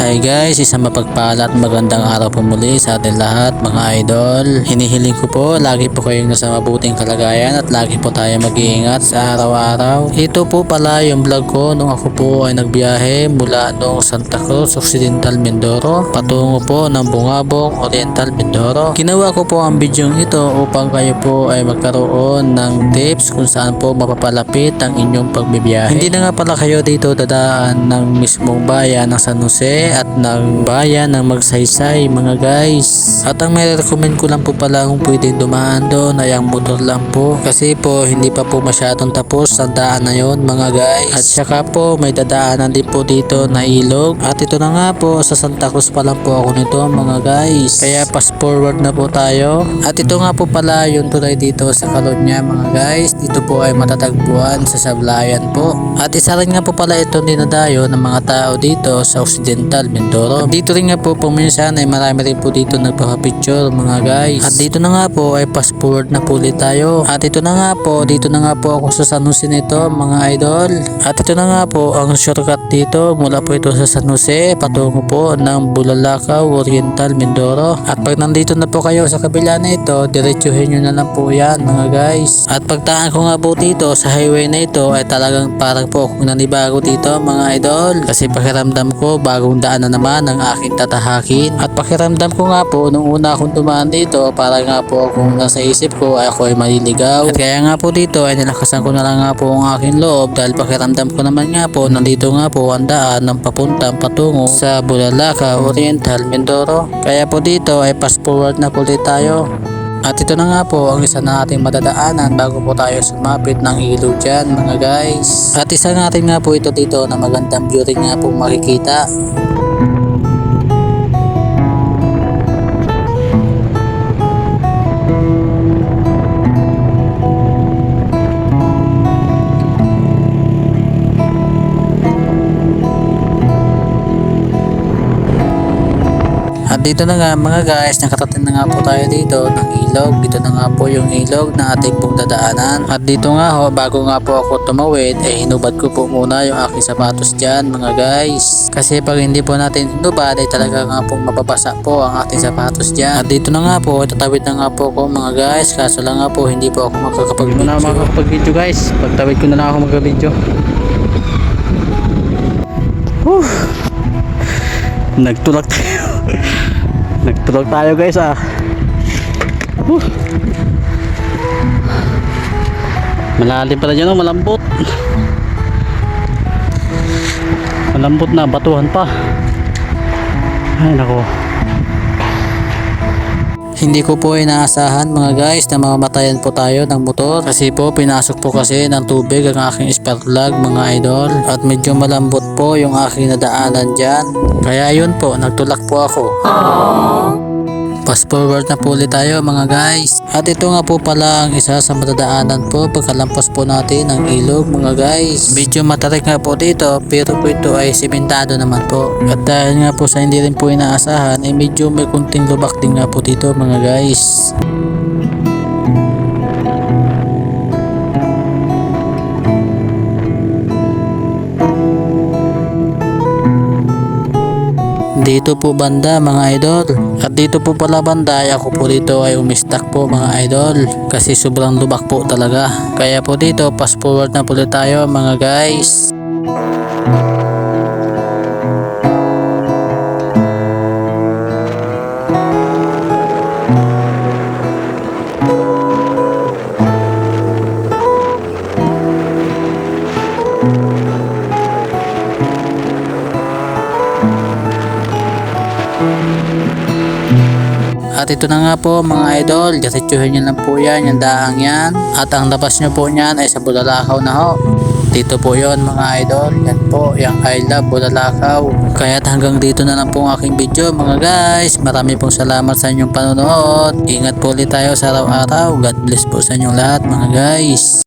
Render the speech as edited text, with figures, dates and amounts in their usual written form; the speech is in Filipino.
Hi guys, isang mapagpala at magandang araw po muli sa ating lahat mga idol. Hinihiling ko po lagi po kayong nasa mabuting kalagayan at lagi po tayo mag-iingat sa araw-araw. Ito po pala yung vlog ko nung ako po ay nagbiyahe mula noong Santa Cruz Occidental Mindoro patungo po ng Bungabong Oriental Mindoro. Ginawa ko po ang video ito upang kayo po ay magkaroon ng tips kung saan po mapapalapit ang inyong pagbibiyahe. Hindi na nga pala kayo dito dadaan ng mismong bayan ng San Jose at ng bayan ng Magsaysay mga guys. At ang may recommend ko lang po pala kung pwede dumaan doon ay ang motor lang po, kasi po hindi pa po masyadong tapos ang daan na yon mga guys. At saka po may dadaanan din po dito na ilog, at ito na nga po sa Santa Cruz pa lang po ako nito mga guys, kaya fast forward na po tayo. At ito nga po pala yung tulay dito sa Calonia mga guys. Dito po ay matatagpuan sa Sablayan po, at isa rin nga po pala ito dinadayo ng mga tao dito sa Occidental Mindoro. At dito rin nga po puminsan ay marami rin po dito nagpapapicture mga guys. At dito na nga po ay fast forward na po ulit tayo. At ito na nga po, dito na nga po ako sa San Jose nito mga idol. At ito na nga po ang shortcut dito mula po ito sa San Jose patungo po ng Bulalakaw Oriental Mindoro. At pag nandito na po kayo sa kabila na ito, diretsuhin nyo na lang po yan mga guys. At pagtaan ko nga po dito sa highway na ito ay talagang parang po akong nanibago dito mga idol, kasi pakiramdam ko bagong daan na naman ang aking tatahakin. At pakiramdam ko nga po nung una akong dumaan dito, para nga po akong nasa isip ko ay ako ay maliligaw. At kaya nga po dito ay nilakasan ko na lang nga po ang aking loob, dahil pakiramdam ko naman nga po nandito nga po ang daan ng papuntang patungo sa Bulalakaw Oriental Mindoro. Kaya po dito ay fast forward na po ulit tayo. At ito na nga po ang isa na ating madadaanan bago po tayo sumapit ng ilog dyan mga guys. At isa natin nga po ito dito na magandang view rin nga po makikita. At dito na nga mga guys, nakatatin na nga po tayo dito ng ilog. Dito na nga po yung ilog na ating pong dadaanan. At dito nga ho, bago nga po ako tumawid ay hinubad ko po muna yung aking sapatos dyan mga guys. Kasi pag hindi po natin hinubad ay talaga nga pong mababasa po ang ating sapatos dyan. At dito na nga po, tatawid na nga po ako mga guys. Kaso lang nga po hindi po ako makakapag-video. Hindi na makakapag-video guys. Pagtawid ko na lang ako mag-video. Nagtulak tayo. Nagtulak tayo guys Malalim pala dyan malambot. Malambot na, batuhan pa. Ay nako. Hindi ko po inaasahan mga guys na mamatayan po tayo ng motor, kasi po pinasok po kasi ng tubig ang aking spark plug mga idol, at medyo malambot po yung aking nadaanan dyan. Kaya yun po, nagtulak po ako. Fast forward na po ulit tayo mga guys. At ito nga po pala ang isa sa matadaanan po pagkalampas po natin ng ilog mga guys. Medyo matarik nga po dito, pero po ito ay simentado naman po. At dahil nga po sa hindi rin po inaasahan ay medyo may kunting lubak din nga po dito mga guys. Dito po banda mga idol. At dito po pala banda ay ako po dito ay umistak po mga idol, kasi sobrang lubak po talaga. Kaya po dito fast forward na po ulit tayo mga guys. At ito na nga po mga idol, diretsuhin nyo lang po yan, yung daang yan. At ang labas nyo po nyan ay sa Bulalakaw na ho. Dito po yon mga idol, yan po, yung I love Bulalakaw. Kaya hanggang dito na lang po ang aking video mga guys. Marami pong salamat sa inyong panonood. Ingat po ulit tayo sa araw-araw. God bless po sa inyong lahat mga guys.